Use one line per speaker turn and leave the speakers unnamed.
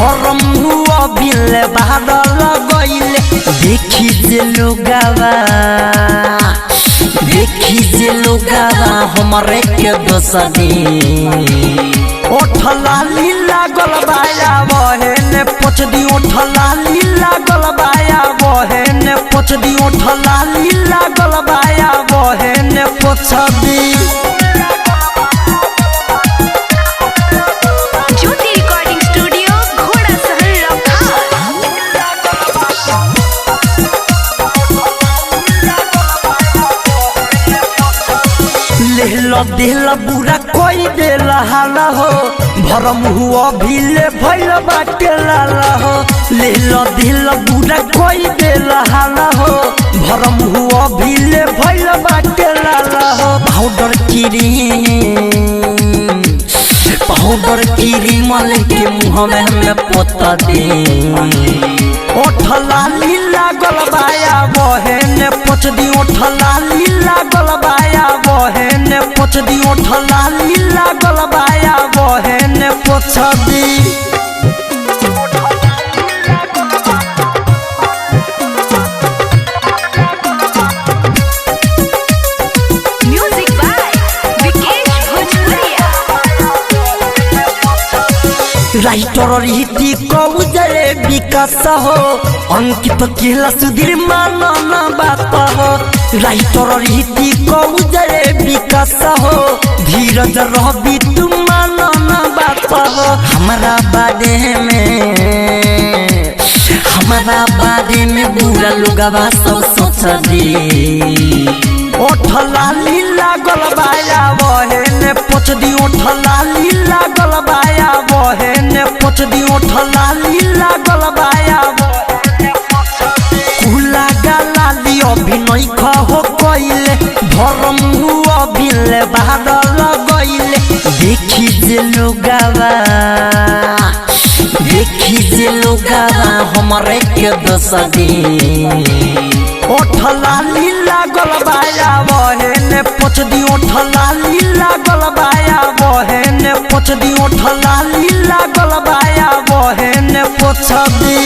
भरम हुआ बिल बादल गइले देखी जे लोगावा हमारे के दोसदी ओठला लीला गलबाया बहन पोछदी ओठला लीला गलबाया बहन पोछदी ओठला लीला गलबाया बहन पोछदी दिल बुरा कोई देला हाला हो भरम हुआ भीले भइल बाटे लाला हो लेलो दिल बुरा कोई देला हाला हो भरम हुआ भीले भइल बाटे लाला हो पाउडर क्रीम लेके मुँह में हमें पोता दे ओठला लीला गलबाया बहन पोछदी ओठला लीला गलबाया बहन पोछदी ओठला लीला गलबाया बहन पोछदी राइटर रीति कौजरे विकास हो अंकित केला सुधीर मानन बात हो राइटर रीति कौजरे विकास हो धीरज रवि तुम मानन बात हो हमारा बारे में बुरा लोगवा सब सोच दी ओठला लीला गलबाया बहन पोछदी ओठला लीला गलबाया बहन पोछदी ओठला लीला गलबाया कुला गाली अभिनय हो कइले भरम हुआ बिल बादल गइले देखी जे लोगावा हमारे के दोसदी ओठला लीला गलबाया बहन पोछदी ओठला लीला गलबाया बहन पोछदी ओठला लीला गलबाया बहन पोछदी।